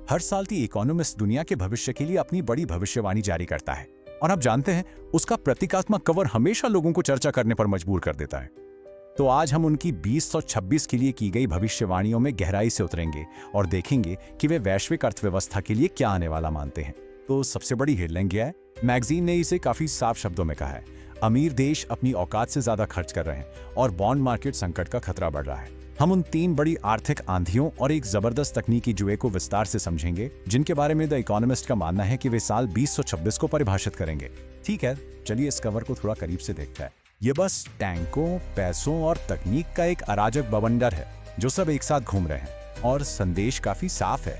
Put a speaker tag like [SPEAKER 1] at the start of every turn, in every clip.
[SPEAKER 1] हर साल दी इकोनॉमिस्ट दुनिया के भविष्य के लिए अपनी बड़ी भविष्यवाणी जारी करता है और आप जानते हैं उसका प्रतीकात्मक कवर हमेशा लोगों को चर्चा करने पर मजबूर कर देता है। तो आज हम उनकी 2026 के लिए की गई भविष्यवाणियों में गहराई से उतरेंगे और देखेंगे कि वे वैश्विक अर्थव्यवस्था के लिए क्या आने वाला मानते हैं। तो सबसे बड़ी हेडलाइन क्या है? मैगजीन ने इसे काफी साफ शब्दों में कहा है, अमीर देश अपनी औकात से ज्यादा खर्च कर रहे हैं और बॉन्ड मार्केट संकट का खतरा बढ़ रहा है। हम उन 3 बड़ी आर्थिक आंधियों और एक जबरदस्त तकनीकी जुए को विस्तार से समझेंगे जिनके बारे में द इकोनॉमिस्ट का मानना है कि वे साल 2026 को परिभाषित करेंगे। ठीक है, चलिए इस कवर को थोड़ा करीब से देखते हैं। ये बस टैंकों, पैसों और तकनीक का एक अराजक बवंडर है जो सब एक साथ घूम रहे हैं और संदेश काफी साफ है।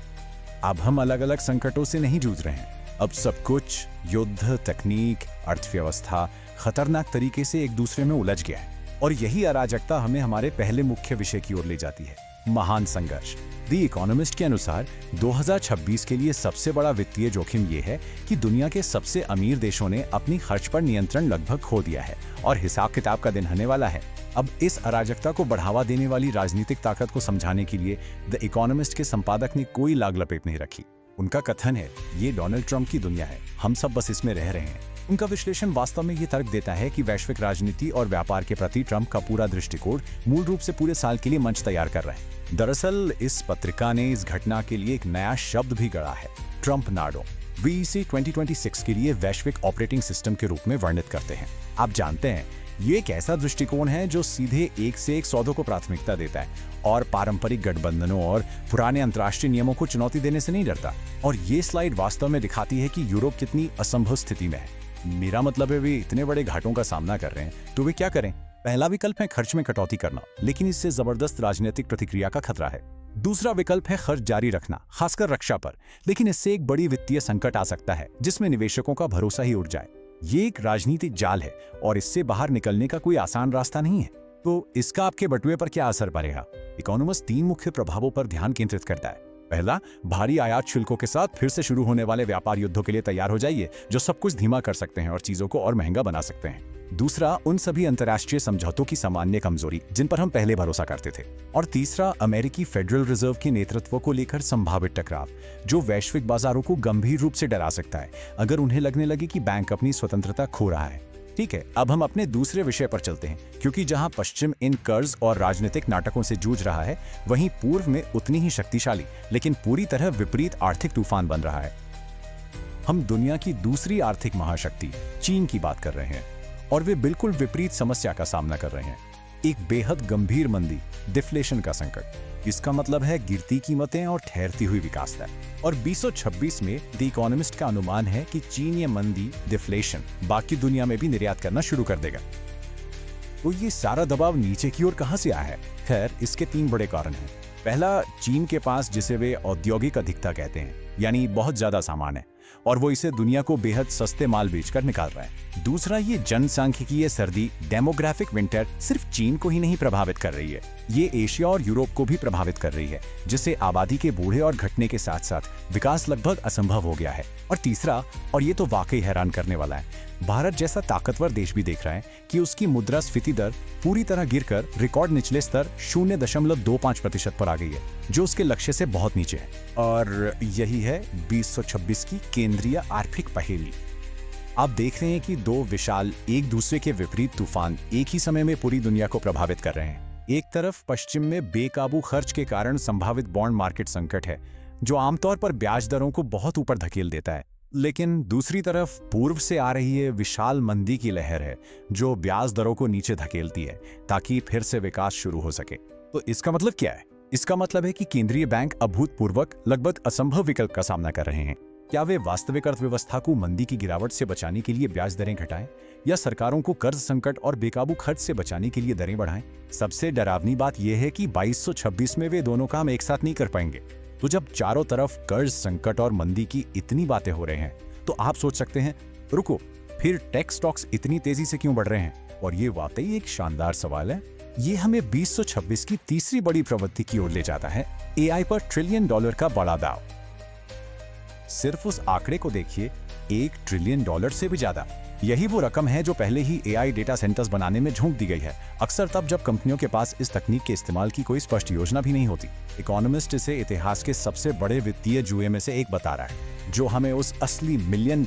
[SPEAKER 1] अब हम अलग अलग संकटों से नहीं जूझ रहे हैं। अब सब कुछ युद्ध, तकनीक, अर्थव्यवस्था खतरनाक तरीके से एक दूसरे में उलझ गया है और यही अराजकता हमें हमारे पहले मुख्य विषय की ओर ले जाती है, महान संघर्ष। द इकोनॉमिस्ट के अनुसार 2026 के लिए सबसे बड़ा वित्तीय जोखिम ये है कि दुनिया के सबसे अमीर देशों ने अपनी खर्च पर नियंत्रण लगभग खो दिया है और हिसाब किताब का दिन आने वाला है। अब इस अराजकता को बढ़ावा देने वाली राजनीतिक ताकत को समझाने के लिए द इकोनॉमिस्ट के संपादक ने कोई लाग लपेट नहीं रखी। उनका कथन है, ये डोनाल्ड ट्रंप की दुनिया है, हम सब बस इसमें रह रहे हैं। उनका विश्लेषण वास्तव में ये तर्क देता है कि वैश्विक राजनीति और व्यापार के प्रति ट्रंप का पूरा दृष्टिकोण मूल रूप से पूरे साल के लिए मंच तैयार कर रहा है। दरअसल इस पत्रिका ने इस घटना के लिए एक नया शब्द भी गढ़ा है, ट्रंप नाडो। वे इसे 2026 के लिए वैश्विक ऑपरेटिंग सिस्टम के रूप में वर्णित करते हैं। आप जानते हैं, ये एक ऐसा दृष्टिकोण है जो सीधे एक से एक सौदों को प्राथमिकता देता है और पारंपरिक गठबंधनों और पुराने अंतर्राष्ट्रीय नियमों को चुनौती देने से नहीं डरता। और ये स्लाइड वास्तव में दिखाती है कि यूरोप कितनी असंभव स्थिति में है। मेरा मतलब है, वे इतने बड़े घाटों का सामना कर रहे हैं तो वे क्या करें? पहला विकल्प है खर्च में कटौती करना, लेकिन इससे जबरदस्त राजनीतिक प्रतिक्रिया का खतरा है। दूसरा विकल्प है खर्च जारी रखना, खासकर रक्षा पर, लेकिन इससे एक बड़ी वित्तीय संकट आ सकता है जिसमें निवेशकों का भरोसा ही उड़ जाए। ये एक राजनीतिक जाल है और इससे बाहर निकलने का कोई आसान रास्ता नहीं है। तो इसका आपके बटुए पर क्या असर पड़ेगा? इकोनॉमिस्ट 3 मुख्य प्रभावों पर ध्यान केंद्रित करता है। पहला, भारी आयात शुल्कों के साथ फिर से शुरू होने वाले व्यापार युद्धों के लिए तैयार हो जाइए जो सब कुछ धीमा कर सकते हैं और चीजों को और महंगा बना सकते हैं। दूसरा, उन सभी अंतर्राष्ट्रीय समझौतों की सामान्य कमजोरी जिन पर हम पहले भरोसा करते थे। और तीसरा, अमेरिकी फेडरल रिजर्व के नेतृत्व को लेकर संभावित टकराव जो वैश्विक बाजारों को गंभीर रूप से डरा सकता है अगर उन्हें लगने लगे कि बैंक अपनी स्वतंत्रता खो रहा है। ठीक है, अब हम अपने दूसरे विषय पर चलते हैं, क्योंकि जहां पश्चिम इन कर्ज और राजनीतिक नाटकों से जूझ रहा है, वहीं पूर्व में उतनी ही शक्तिशाली लेकिन पूरी तरह विपरीत आर्थिक तूफान बन रहा है। हम दुनिया की दूसरी आर्थिक महाशक्ति चीन की बात कर रहे हैं और वे बिल्कुल विपरीत समस्या का सामना कर रहे हैं, एक बेहद गंभीर मंदी, डिफ्लेशन का संकट। इसका मतलब है गिरती कीमतें और ठहरती हुई विकास दर। और 2026 में द इकोनॉमिस्ट का अनुमान है कि चीन ये मंदी, डिफ्लेशन बाकी दुनिया में भी निर्यात करना शुरू कर देगा। तो ये सारा दबाव नीचे की ओर कहां से आया है? खैर, इसके 3 बड़े कारण हैं। पहला, चीन के पास जिसे वे औद्योगिक अधिकता कहते हैं, यानी बहुत ज्यादा सामान है और वो इसे दुनिया को बेहद सस्ते माल बेचकर निकाल रहा है। दूसरा, ये जनसांख्यिकीय सर्दी, डेमोग्राफिक विंटर सिर्फ चीन को ही नहीं प्रभावित कर रही है, ये एशिया और यूरोप को भी प्रभावित कर रही है, जिससे आबादी के बूढ़े और घटने के साथ साथ विकास लगभग असंभव हो गया है। और तीसरा, और ये तो वाकई हैरान करने वाला है, भारत जैसा ताकतवर देश भी देख रहा है कि उसकी मुद्रास्फीति दर पूरी तरह गिरकर रिकॉर्ड निचले स्तर 0.25% पर आ गई है, जो उसके लक्ष्य से बहुत नीचे है। और यही है 2026 की केंद्रीय आर्थिक पहेली। आप देख रहे हैं कि 2 विशाल, एक दूसरे के विपरीत तूफान एक ही समय में पूरी दुनिया को प्रभावित कर रहे हैं। एक तरफ पश्चिम में बेकाबू खर्च के कारण संभावित बॉन्ड मार्केट संकट है जो आमतौर पर ब्याज दरों को बहुत ऊपर धकेल देता है, लेकिन दूसरी तरफ पूर्व से आ रही है विशाल मंदी की लहर है जो ब्याज दरों को नीचे धकेलती है ताकि फिर से विकास शुरू हो सके। तो इसका मतलब क्या है? इसका मतलब है कि केंद्रीय बैंक अभूतपूर्वक, लगभग असंभव विकल्प का सामना कर रहे हैं। क्या वे वास्तविक अर्थव्यवस्था को मंदी की गिरावट से बचाने के लिए ब्याज दरें घटाएं या सरकारों को कर्ज संकट और बेकाबू खर्च से बचाने के लिए दरें बढ़ाएं? सबसे डरावनी बात यह है कि 2226 में वे दोनों काम एक साथ नहीं कर पाएंगे। तो जब चारों तरफ कर्ज संकट और मंदी की इतनी बातें हो रहे हैं तो आप सोच सकते हैं, रुको, फिर टेक स्टॉक्स इतनी तेजी से क्यों बढ़ रहे हैं? और ये वाकई एक शानदार सवाल है। ये हमें 2026 की तीसरी बड़ी प्रवृत्ति की ओर ले जाता है, एआई पर $1 ट्रिलियन का बड़ा दाव। सिर्फ उस आंकड़े को देखिए, $1 ट्रिलियन से भी ज्यादा। यही वो रकम है जो पहले ही एआई डेटा सेंटर्स बनाने में झोंक दी गई है, अक्सर तब जब कंपनियों के पास इस तकनीक के इस्तेमाल की कोई स्पष्ट योजना भी नहीं होती। इकोनॉमिस्ट इसे इतिहास के सबसे बड़े वित्तीय जुए में से एक बता रहा है, जो हमें उस असली $1 मिलियन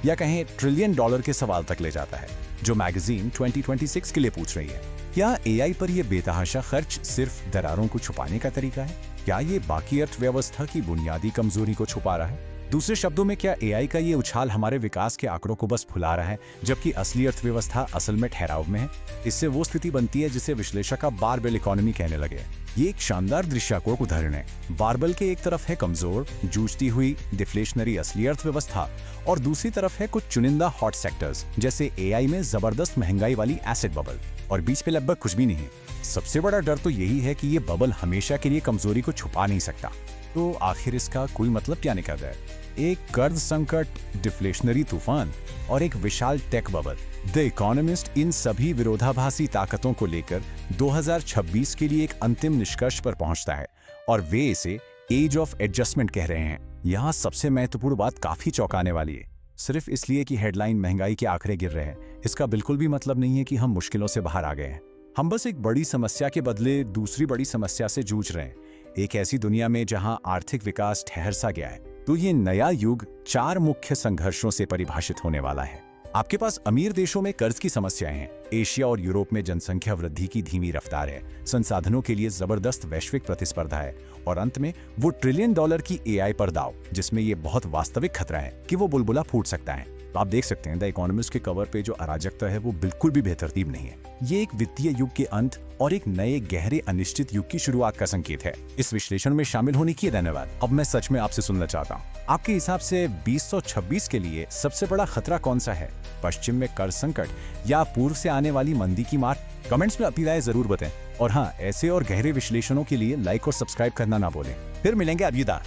[SPEAKER 1] या कहें $1 ट्रिलियन के सवाल तक ले जाता है, जो मैगजीन 2026 के लिए पूछ रही है। क्या एआई पर यह बेतहाशा खर्च सिर्फ दरारों को छुपाने का तरीका है? क्या ये बाकी अर्थव्यवस्था की बुनियादी कमजोरी को छुपा रहा है? दूसरे शब्दों में, क्या एआई का ये उछाल हमारे विकास के आंकड़ों को बस फुला रहा है, जबकि असली अर्थव्यवस्था असल में ठहराव में है? इससे वो स्थिति बनती है जिसे विश्लेषक अब बारबेल इकोनॉमी कहने लगे। ये एक शानदार दृश्यात्मक उदाहरण है। बारबेल के एक तरफ है कमजोर, जूझती हुई, डिफ्लेशनरी असली अर्थव्यवस्था, और दूसरी तरफ है कुछ चुनिंदा हॉट सेक्टर्स जैसे एआई में जबरदस्त महंगाई वाली एसेट बबल, और बीच पे लगभग कुछ भी नहीं। सबसे बड़ा डर तो यही है कि ये बबल हमेशा के लिए कमजोरी को छुपा नहीं सकता। तो आखिर इसका कोई मतलब क्या निकल रहा है? एक कर्ज संकट, डिफ्लेशनरी तूफान और एक विशाल टेक बबल। द इकोनॉमिस्ट इन सभी विरोधाभासी ताकतों को लेकर 2026 के लिए एक अंतिम निष्कर्ष पर पहुंचता है, और वे इसे एज ऑफ एडजस्टमेंट कह रहे हैं। यहाँ सबसे महत्वपूर्ण बात काफी चौंकाने वाली है। सिर्फ इसलिए कि हेडलाइन महंगाई के आंकड़े गिर रहे हैं, इसका बिल्कुल भी मतलब नहीं है कि हम मुश्किलों से बाहर आ गए हैं। हम बस एक बड़ी समस्या के बदले दूसरी बड़ी समस्या से जूझ रहे हैं। एक ऐसी दुनिया में जहां आर्थिक विकास ठहर सा गया है। तो ये नया युग 4 मुख्य संघर्षों से परिभाषित होने वाला है। आपके पास अमीर देशों में कर्ज की समस्याएं हैं, एशिया और यूरोप में जनसंख्या वृद्धि की धीमी रफ्तार है, संसाधनों के लिए जबरदस्त वैश्विक प्रतिस्पर्धा है, और अंत में वो $1 ट्रिलियन की एआई पर दाव, जिसमें ये बहुत वास्तविक खतरा है कि वो बुलबुला फूट सकता है। तो आप देख सकते हैं द इकोनॉमिस्ट के कवर पे जो अराजकता है वो बिल्कुल भी बेतरतीब नहीं है। ये एक वित्तीय युग के अंत और एक नए गहरे अनिश्चित युग की शुरुआत का संकेत है। इस विश्लेषण में शामिल होने के लिए धन्यवाद। अब मैं सच में आपसे सुनना चाहता हूँ, आपके हिसाब से 2026 के लिए सबसे बड़ा खतरा कौन सा है? पश्चिम में कर्ज संकट या पूर्व से आने वाली मंदी की मार? कमेंट्स में अपनी राय जरूर बताएं। और हाँ, ऐसे और गहरे विश्लेषणों के लिए लाइक और सब्सक्राइब करना ना भूलें। फिर मिलेंगे। अलविदा।